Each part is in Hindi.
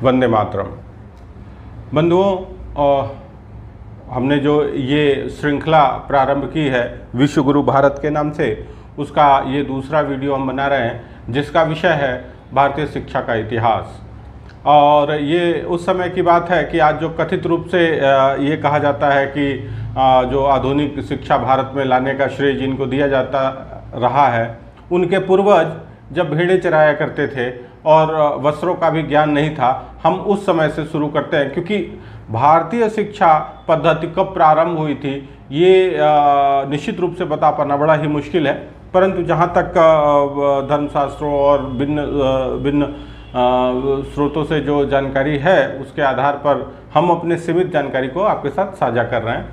वंदे मातरम। बंधुओं, हमने जो ये श्रृंखला प्रारंभ की है विश्व गुरु भारत के नाम से, उसका ये दूसरा वीडियो हम बना रहे हैं जिसका विषय है भारतीय शिक्षा का इतिहास। और ये उस समय की बात है कि आज जो कथित रूप से ये कहा जाता है कि जो आधुनिक शिक्षा भारत में लाने का श्रेय जिनको दिया जाता रहा है, उनके पूर्वज जब भेड़ें चराया करते थे और वस्त्रों का भी ज्ञान नहीं था, हम उस समय से शुरू करते हैं। क्योंकि भारतीय शिक्षा पद्धति कब प्रारंभ हुई थी ये निश्चित रूप से बता पाना बड़ा ही मुश्किल है, परंतु जहाँ तक धर्मशास्त्रों और भिन्न स्रोतों से जो जानकारी है उसके आधार पर हम अपने सीमित जानकारी को आपके साथ साझा कर रहे हैं।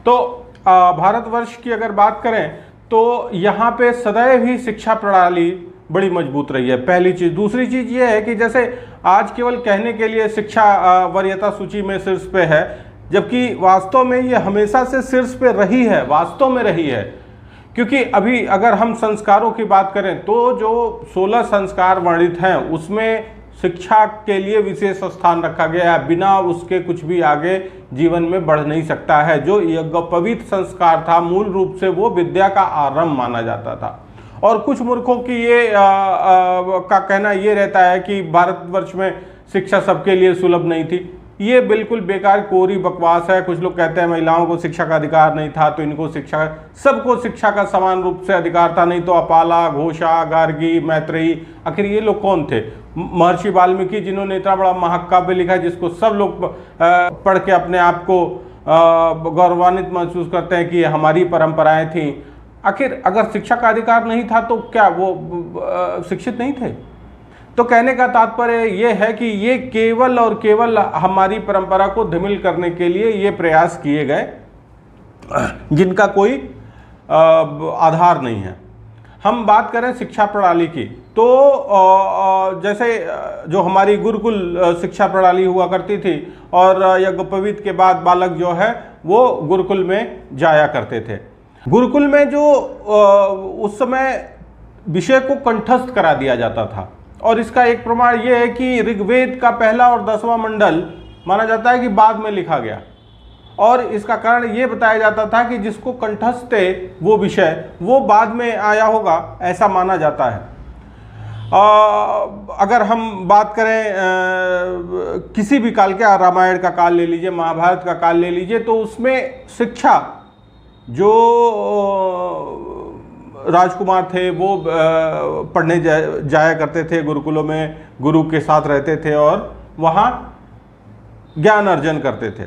तो भारतवर्ष की अगर बात करें तो यहाँ पे सदैव ही शिक्षा प्रणाली बड़ी मजबूत रही है, पहली चीज़। दूसरी चीज़ ये है कि जैसे आज केवल कहने के लिए शिक्षा वरीयता सूची में शीर्ष पे है, जबकि वास्तव में ये हमेशा से शीर्ष पे रही है, वास्तव में रही है। क्योंकि अभी अगर हम संस्कारों की बात करें तो जो 16 संस्कार वर्णित हैं उसमें शिक्षा के लिए विशेष स्थान रखा गया है। बिना उसके कुछ भी आगे जीवन में बढ़ नहीं सकता है। जो यज्ञोपवीत संस्कार था मूल रूप से वो विद्या का आरंभ माना जाता था। और कुछ मूर्खों की ये का कहना ये रहता है कि भारतवर्ष में शिक्षा सबके लिए सुलभ नहीं थी। ये बिल्कुल बेकार कोरी बकवास है। कुछ लोग कहते हैं महिलाओं को शिक्षा का अधिकार नहीं था तो इनको शिक्षा, सबको शिक्षा का समान रूप से अधिकार था। नहीं तो अपाला, घोषा, गार्गी, मैत्रेयी, आखिर ये लोग कौन थे? महर्षि वाल्मीकि जिन्होंने इतना बड़ा महाकाव्य लिखा जिसको सब लोग पढ़ के अपने आप को गौरवान्वित महसूस करते हैं कि हमारी परंपराएं थीं। आखिर अगर शिक्षा का अधिकार नहीं था तो क्या वो शिक्षित नहीं थे? तो कहने का तात्पर्य ये है कि ये केवल और केवल हमारी परंपरा को धूमिल करने के लिए ये प्रयास किए गए जिनका कोई आधार नहीं है। हम बात करें शिक्षा प्रणाली की तो जैसे जो हमारी गुरुकुल शिक्षा प्रणाली हुआ करती थी और यज्ञोपवीत के बाद बालक जो है वो गुरुकुल में जाया करते थे। गुरुकुल में जो उस समय विषय को कंठस्थ करा दिया जाता था, और इसका एक प्रमाण ये है कि ऋग्वेद का पहला और 10वां मंडल माना जाता है कि बाद में लिखा गया। और इसका कारण ये बताया जाता था कि जिसको कंठस्थ है वो विषय वो बाद में आया होगा, ऐसा माना जाता है। अगर हम बात करें किसी भी काल के, रामायण का काल ले लीजिए, महाभारत का काल ले लीजिए, तो उसमें शिक्षा जो राजकुमार थे वो पढ़ने जाया करते थे गुरुकुलों में, गुरु के साथ रहते थे और वहाँ ज्ञान अर्जन करते थे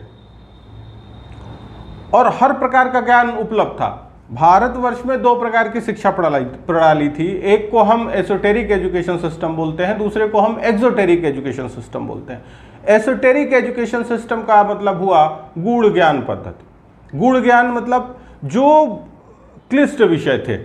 और हर प्रकार का ज्ञान उपलब्ध था। भारतवर्ष में 2 प्रकार की शिक्षा प्रणाली थी। एक को हम एसोटेरिक एजुकेशन सिस्टम बोलते हैं, दूसरे को हम एक्सोटेरिक एजुकेशन सिस्टम बोलते हैं। एसोटेरिक एजुकेशन सिस्टम का मतलब हुआ गूढ़ ज्ञान पद्धति। गूढ़ ज्ञान मतलब जो क्लिष्ट विषय थे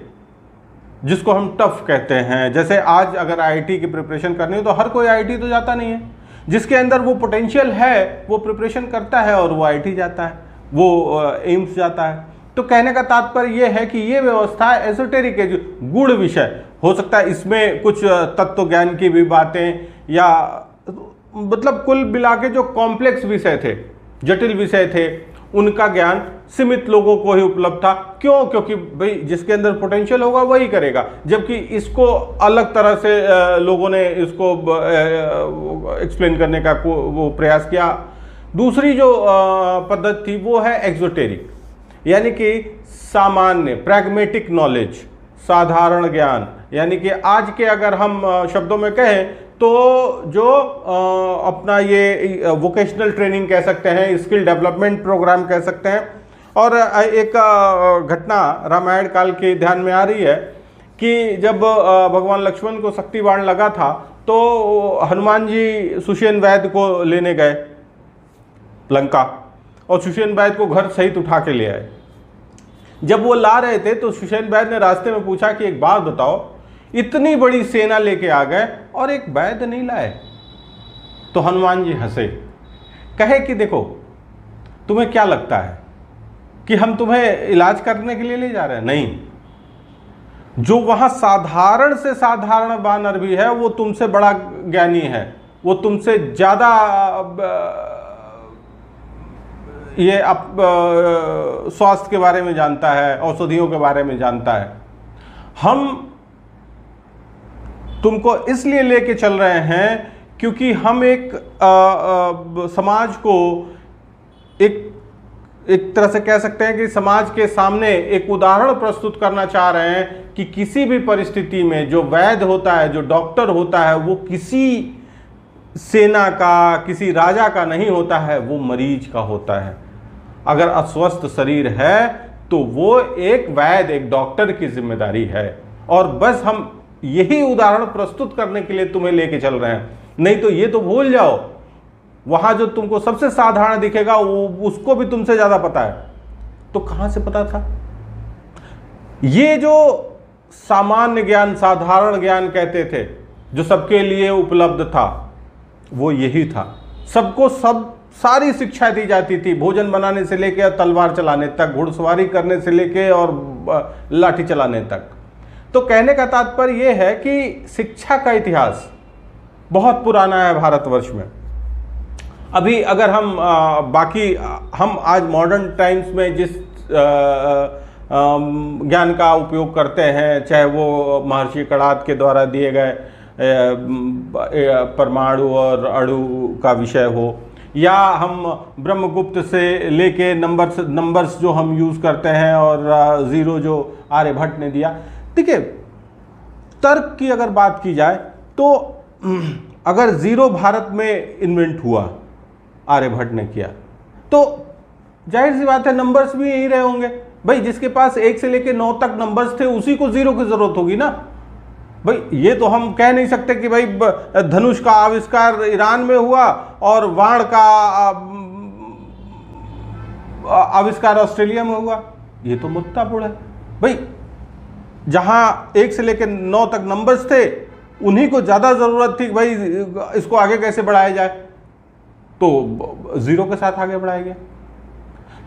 जिसको हम टफ कहते हैं। जैसे आज अगर आईआईटी की प्रिपरेशन करनी हो तो हर कोई आईआईटी तो जाता नहीं है। जिसके अंदर वो पोटेंशियल है वो प्रिपरेशन करता है और वो आईआईटी जाता है, वो एम्स जाता है। तो कहने का तात्पर्य ये है कि ये व्यवस्था एसोटेरिक गूढ़ विषय हो सकता है। इसमें कुछ तत्व ज्ञान की भी बातें या मतलब कुल मिला के जो कॉम्प्लेक्स विषय थे, जटिल विषय थे, उनका ज्ञान सीमित लोगों को ही उपलब्ध था। क्यों? क्योंकि भाई जिसके अंदर पोटेंशियल होगा वही करेगा। जबकि इसको अलग तरह से लोगों ने इसको एक्सप्लेन करने का वो प्रयास किया। दूसरी जो पद्धति थी वो है एक्सोटेरिक, यानी कि सामान्य प्रैग्मेटिक नॉलेज, साधारण ज्ञान। यानी कि आज के अगर हम शब्दों में कहें तो जो अपना ये वोकेशनल ट्रेनिंग कह सकते हैं, स्किल डेवलपमेंट प्रोग्राम कह सकते हैं। और एक घटना रामायण काल की ध्यान में आ रही है कि जब भगवान लक्ष्मण को शक्ति बाण लगा था तो हनुमान जी सुषेण वैद्य को लेने गए लंका और सुषेण वैद्य को घर सहित उठा के ले आए। जब वो ला रहे थे तो सुषेण वैद्य ने रास्ते में पूछा कि एक बात बताओ, इतनी बड़ी सेना लेके आ गए और एक वैद्य नहीं लाए? तो हनुमान जी हंसे, कहे कि देखो तुम्हें क्या लगता है कि हम तुम्हें इलाज करने के लिए ले जा रहे हैं? नहीं, जो वहां साधारण से साधारण वानर भी है वो तुमसे बड़ा ज्ञानी है, वो तुमसे ज़्यादा ये स्वास्थ्य के बारे में जानता है, औषधियों के बारे में जानता है। हम तुमको इसलिए लेके चल रहे हैं क्योंकि हम एक समाज को एक तरह से कह सकते हैं कि समाज के सामने एक उदाहरण प्रस्तुत करना चाह रहे हैं कि किसी भी परिस्थिति में जो वैद्य होता है, जो डॉक्टर होता है, वो किसी सेना का, किसी राजा का नहीं होता है, वो मरीज का होता है। अगर अस्वस्थ शरीर है तो वो एक वैद्य, एक डॉक्टर की जिम्मेदारी है। और बस हम यही उदाहरण प्रस्तुत करने के लिए तुम्हें लेके चल रहे हैं, नहीं तो ये तो भूल जाओ, वहां जो तुमको सबसे साधारण दिखेगा वो उसको भी तुमसे ज्यादा पता है। तो कहां से पता था? ये जो सामान्य ज्ञान, साधारण ज्ञान कहते थे, जो सबके लिए उपलब्ध था, वो यही था। सबको सारी शिक्षा दी जाती थी, भोजन बनाने से लेके तलवार चलाने तक, घुड़सवारी करने से लेके और लाठी चलाने तक। तो कहने का तात्पर्य यह है कि शिक्षा का इतिहास बहुत पुराना है भारतवर्ष में। अभी अगर हम हम आज मॉडर्न टाइम्स में जिस ज्ञान का उपयोग करते हैं, चाहे वो महर्षि कणाद के द्वारा दिए गए परमाणु और अणु का विषय हो, या हम ब्रह्मगुप्त से लेके नंबर्स जो हम यूज़ करते हैं, और ज़ीरो जो आर्यभट्ट ने दिया। देखिए, तर्क की अगर बात की जाए तो अगर ज़ीरो भारत में इन्वेंट हुआ, आर्यभट्ट ने किया, तो जाहिर सी बात है नंबर्स भी यही रहे होंगे। भाई जिसके पास 1 से लेके 9 तक नंबर्स थे, उसी को ज़ीरो की ज़रूरत होगी ना। भाई ये तो हम कह नहीं सकते कि भाई धनुष का आविष्कार ईरान में हुआ और वाण का आविष्कार ऑस्ट्रेलिया में हुआ, ये तो मुद्दापूर्ण है। भाई जहां 1 से लेकर 9 तक नंबर्स थे, उन्हीं को ज्यादा जरूरत थी भाई इसको आगे कैसे बढ़ाया जाए, तो ज़ीरो के साथ आगे बढ़ाया गया।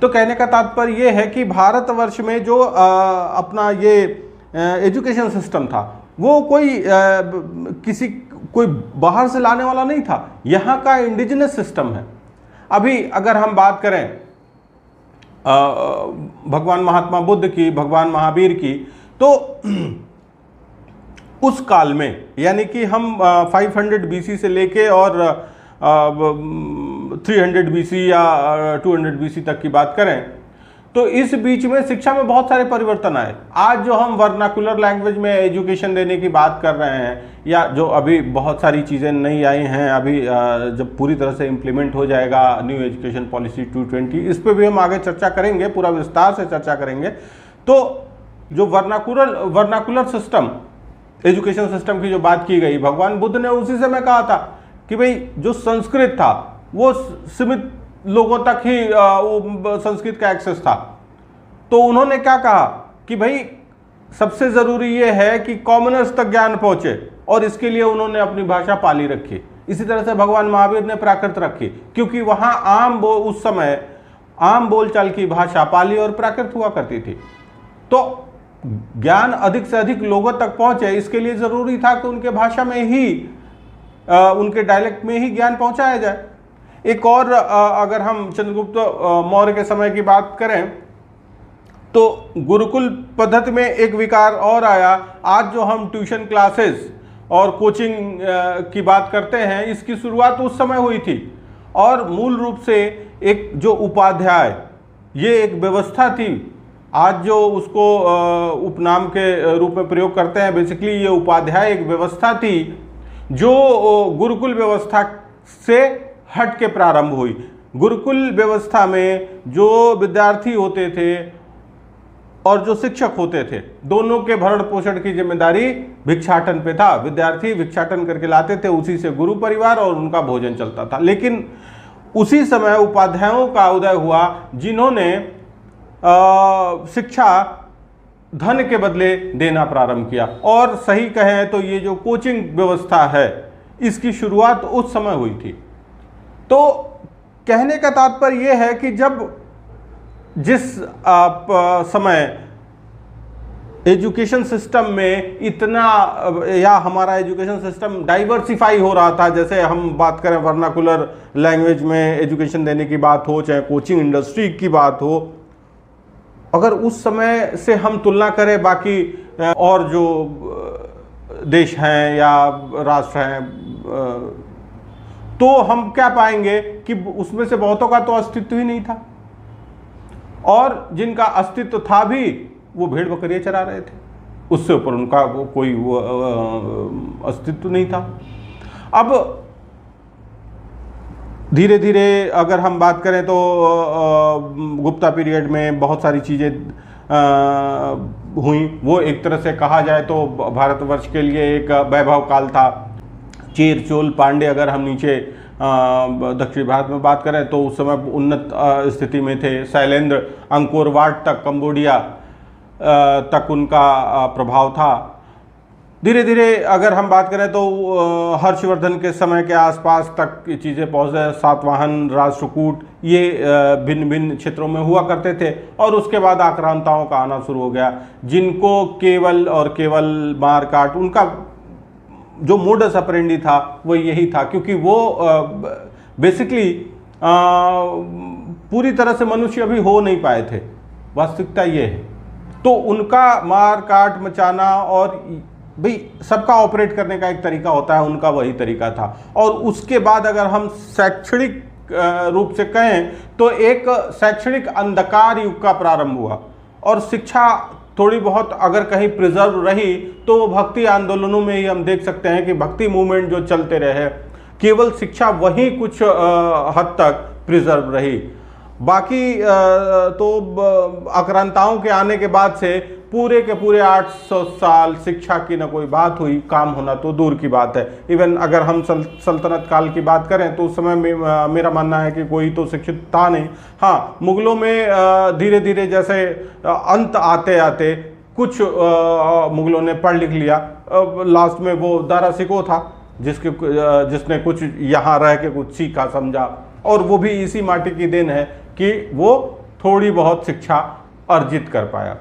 तो कहने का तात्पर्य यह है कि भारतवर्ष में जो अपना ये एजुकेशन सिस्टम था, वो कोई बाहर से लाने वाला नहीं था, यहाँ का इंडिजिनस सिस्टम है। अभी अगर हम बात करें भगवान महात्मा बुद्ध की, भगवान महावीर की, तो उस काल में, यानी कि हम 500 BC से लेके और 300 BC या 200 BC तक की बात करें, तो इस बीच में शिक्षा में बहुत सारे परिवर्तन आए। आज जो हम वर्नाकुलर लैंग्वेज में एजुकेशन देने की बात कर रहे हैं, या जो अभी बहुत सारी चीज़ें नई आई हैं, अभी जब पूरी तरह से इम्प्लीमेंट हो जाएगा न्यू एजुकेशन पॉलिसी 220, इस पर भी हम आगे चर्चा करेंगे, पूरा विस्तार से चर्चा करेंगे। तो जो वर्नाकुलर सिस्टम, एजुकेशन सिस्टम की जो बात की गई, भगवान बुद्ध ने उसी समय कहा था कि भाई जो संस्कृत था वो सीमित लोगों तक ही संस्कृत का एक्सेस था। तो उन्होंने क्या कहा कि भाई सबसे ज़रूरी ये है कि कॉमनर्स तक ज्ञान पहुंचे, और इसके लिए उन्होंने अपनी भाषा पाली रखी। इसी तरह से भगवान महावीर ने प्राकृत रखी, क्योंकि वहाँ उस समय आम बोलचाल की भाषा पाली और प्राकृत हुआ करती थी। तो ज्ञान अधिक से अधिक लोगों तक पहुंचे, इसके लिए ज़रूरी था कि उनके भाषा में ही, उनके डायलेक्ट में ही ज्ञान पहुंचाया जाए। एक और अगर हम चंद्रगुप्त मौर्य के समय की बात करें, तो गुरुकुल पद्धति में एक विकार और आया। आज जो हम ट्यूशन क्लासेस और कोचिंग की बात करते हैं, इसकी शुरुआत उस समय हुई थी। और मूल रूप से एक जो उपाध्याय, ये एक व्यवस्था थी, आज जो उसको उपनाम के रूप में प्रयोग करते हैं, बेसिकली ये उपाध्याय एक व्यवस्था थी जो गुरुकुल व्यवस्था से हट के प्रारंभ हुई। गुरुकुल व्यवस्था में जो विद्यार्थी होते थे और जो शिक्षक होते थे, दोनों के भरण पोषण की जिम्मेदारी भिक्षाटन पे था। विद्यार्थी भिक्षाटन करके लाते थे, उसी से गुरु परिवार और उनका भोजन चलता था। लेकिन उसी समय उपाध्यायों का उदय हुआ, जिन्होंने शिक्षा धन के बदले देना प्रारंभ किया। और सही कहें तो ये जो कोचिंग व्यवस्था है, इसकी शुरुआत उस समय हुई थी। तो कहने का तात्पर्य यह है कि जब जिस समय एजुकेशन सिस्टम में इतना, या हमारा एजुकेशन सिस्टम डाइवर्सिफाई हो रहा था, जैसे हम बात करें वर्नाकुलर लैंग्वेज में एजुकेशन देने की बात हो, चाहे कोचिंग इंडस्ट्री की बात हो, अगर उस समय से हम तुलना करें बाकी और जो देश हैं या राष्ट्र हैं, तो हम क्या पाएंगे कि उसमें से बहुतों का तो अस्तित्व ही नहीं था, और जिनका अस्तित्व था भी वो भेड़ बकरियां चरा रहे थे, उससे ऊपर उनका वो कोई अस्तित्व नहीं था। अब धीरे धीरे अगर हम बात करें तो गुप्ता पीरियड में बहुत सारी चीज़ें हुई। वो एक तरह से कहा जाए तो भारतवर्ष के लिए एक वैभव काल था। चेर चोल पांडे, अगर हम नीचे दक्षिण भारत में बात करें तो उस समय उन्नत स्थिति में थे। शैलेंद्र, अंकोर वाट तक, कंबोडिया तक उनका प्रभाव था। धीरे धीरे अगर हम बात करें तो हर्षवर्धन के समय के आसपास तक ये चीज़ें पहुँचे। सातवाहन, राष्ट्रकूट, ये भिन्न भिन्न क्षेत्रों में हुआ करते थे, और उसके बाद आक्रांताओं का आना शुरू हो गया, जिनको केवल और केवल मार काट, उनका जो मोडस ऑपरेंडी था वो यही था, क्योंकि वो बेसिकली पूरी तरह से मनुष्य अभी हो नहीं पाए थे, वास्तविकता ये है। तो उनका मार काट मचाना, और भाई सबका ऑपरेट करने का एक तरीका होता है, उनका वही तरीका था। और उसके बाद अगर हम शैक्षणिक रूप से कहें तो एक शैक्षणिक अंधकार युग का प्रारंभ हुआ, और शिक्षा थोड़ी बहुत अगर कहीं प्रिजर्व रही तो भक्ति आंदोलनों में ही हम देख सकते हैं कि भक्ति मूवमेंट जो चलते रहे, केवल शिक्षा वही कुछ हद तक प्रिजर्व रही। बाकी तो आक्रांताओं के आने के बाद से पूरे के पूरे 800 साल शिक्षा की न कोई बात हुई, काम होना तो दूर की बात है। इवन अगर हम सल्तनत काल की बात करें तो उस समय मेरा मानना है कि कोई तो शिक्षित था नहीं। हाँ, मुगलों में धीरे धीरे जैसे अंत आते आते कुछ मुगलों ने पढ़ लिख लिया। लास्ट में वो दारा सिकोह था जिसने कुछ यहाँ रह के कुछ सीखा समझा, और वो भी इसी माटी की देन है कि वो थोड़ी बहुत शिक्षा अर्जित कर पाया।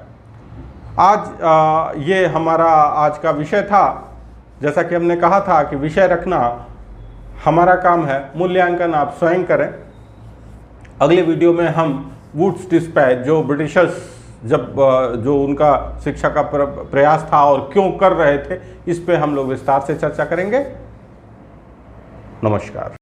आज ये हमारा आज का विषय था। जैसा कि हमने कहा था कि विषय रखना हमारा काम है, मूल्यांकन आप स्वयं करें। अगले वीडियो में हम वुड्स डिस्पैच, जो ब्रिटिशर्स जब जो उनका शिक्षा का प्रयास था और क्यों कर रहे थे, इस पे हम लोग विस्तार से चर्चा करेंगे। नमस्कार।